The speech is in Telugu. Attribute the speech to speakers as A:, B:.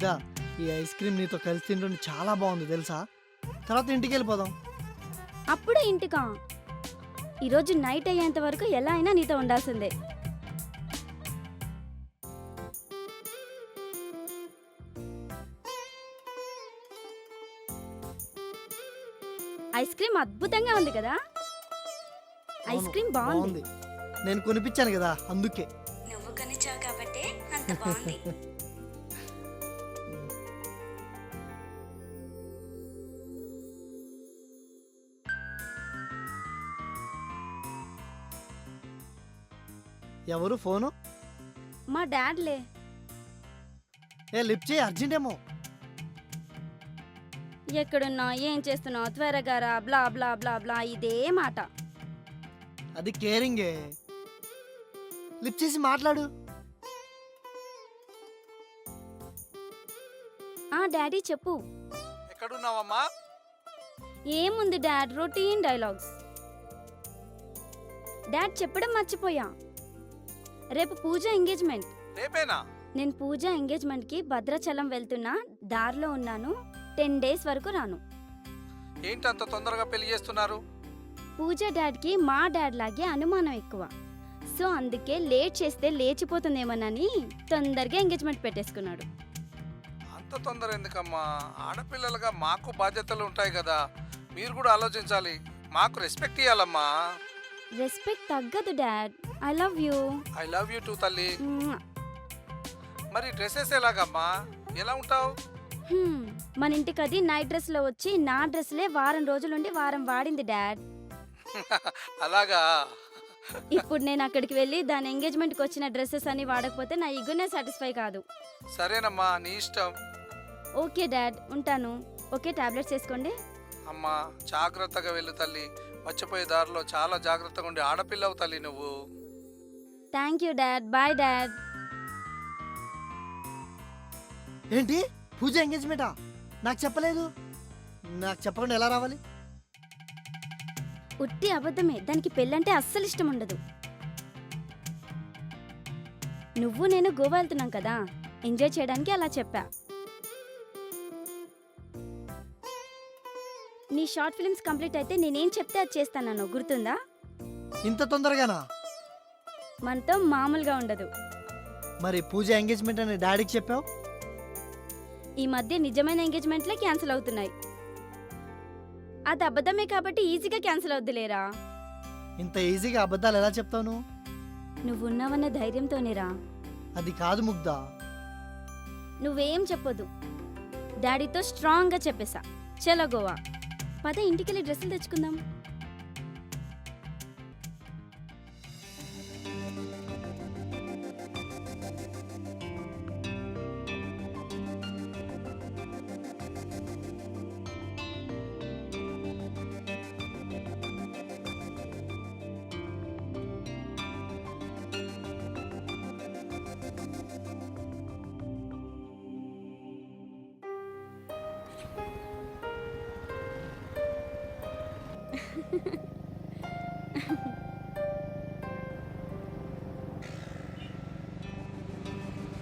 A: ఇదా ఈ ఐస్ క్రీమ్ నీతో కలిసి తింటుంటే చాలా బాగుంది తెలుసా. తర్వాత ఇంటికి వెళ్ళిపోదాం.
B: అప్పుడే ఇంటికా? ఈరోజు నైట్ అయ్యేంత వరకు ఎలా అయినా నీతో ఉండాల్సిందే. ఐస్ క్రీమ్ అద్భుతంగా ఉంది కదా. ఐస్
A: అవును,
B: క్రీమ్ బాగుంది.
A: నేను కొనిపించాను కదా అందుకే.
B: నువ్వు కొనిచ్చావు కాబట్టి అంత బాగుంది.
A: ఎవరు ఫోను?
B: మా డాడ్లే.
A: లిఫ్ట్ చేయి, అర్జెంట్ ఏమో.
B: ఎక్కడున్నా ఏం చేస్తున్నావు త్వరగా రా, బ్లా బ్లా బ్లా బ్లా ఇదే మాట.
A: అది కేరింగే. లిఫ్ట్ చేసి మాట్లాడు.
B: ఆ డాడీ చెప్పు.
C: ఎక్కడున్నావమ్మా?
B: ఏముంది డాడ్, రొటీన్ డైలాగ్స్. డాడ్ చెప్పడం మర్చిపోయా, రేపు పూజ ఎంగేజ్మెంట్.
C: రేపేనా?
B: నేను పూజ ఎంగేజ్మెంట్కి భద్రాచలం వెళ్తున్నా, దారిలో ఉన్నాను. 10 days వరకు రాను.
C: ఏంటి అంత తొందరగా పెళ్లి చేస్తున్నారు?
B: పూజ డాడ్కి మా డాడ్ లాగే అనుమానం ఎక్కువ. సో అందుకే లేట్ చేస్తే లేచిపోతుందేమోనని తొందరగా ఎంగేజ్మెంట్ పెట్టేసుకున్నాడు.
C: అంత తొందర ఎందుకమ్మా? ఆడపిల్లలుగా మాకు బాధ్యతలు ఉంటాయి కదా, మీరు కూడా ఆలోచించాలి. మాకు రెస్పెక్ట్ ఇవ్వాలమ్మా.
B: రెస్పెక్ట్ తగ్గదు dad. I love you.
C: I love you two తల్లి. మరి డ్రెస్సెస్ ఎలాగమ్మా? ఎలా ఉంటావు?
B: మన ఇంటికి అది నైట్ డ్రెస్లో వచ్చి నా డ్రెస్లే వారం రోజులుండి వారం వాడింది డాడ్.
C: అలాగా?
B: ఇప్పుడు నేను అక్కడికి వెళ్ళి దాని ఎంగేజ్మెంట్కి వచ్చిన డ్రెస్సెస్ అన్ని వాడకపోతే నా ఈగోనే సాటిస్ఫై కాదు.
C: సరేనమ్మా, నీ ఇష్టం.
B: ఓకే డాడ్, ఉంటాను. ఓకే, టాబ్లెట్స్ వేసుకోండి.
C: అమ్మా జాగ్రత్తగా వెళ్ళు తల్లి. మర్చిపోయే దారిలో చాలా జాగ్రత్తగా ఉండి ఆడపిల్లవు తల్లి నువ్వు.
B: Thank you dad. Bye dad.
A: ఏంటి పూజ ఎంగేజ్మెంటా? నాకు చెప్పలేదు. నాకు చెప్పకుండా ఎలా రావాలి?
B: ఉట్టి అబద్ధమే, దానికి పెళ్ళంటే అస్సలు ఇష్టం ఉండదు. నువ్వు నేను గోవా వెళ్తున్నాం కదా, ఎంజాయ్ చేయడానికి అలా చెప్పా. నీ షార్ట్ ఫిల్మ్స్ కంప్లీట్ అయితే నేనేం చెప్తే అది చేస్తానో గుర్తుందా?
A: ఇంత తొందరగానా?
B: మనతో మామూలుగా ఉండదు.
A: మరి పూజ ఎంగేజ్మెంట్ అని డాడీకి చెప్పావు?
B: ఈ మధ్య నిజమైన ఎంగేజ్మెంట్లే క్యాన్సిల్ అవుతున్నాయి. అది అబద్ధమే కాబట్టి ఈజీగా క్యాన్సిల్ అవుద్దిలేరా.
A: ఇంత ఈజీగా అబద్ధాలు ఎలా చెప్తావు నువ్వు?
B: నువ్వున్నావన్న ధైర్యంతోనేరా.
A: అది కాదు ముగ్ధా.
B: నువ్వేం చెప్పొద్దు, డాడీతో స్ట్రాంగ్గా చెప్పేశా. చలో గోవా. పద ఇంటికెళ్ళి డ్రెస్సులు తెచ్చుకుందాం.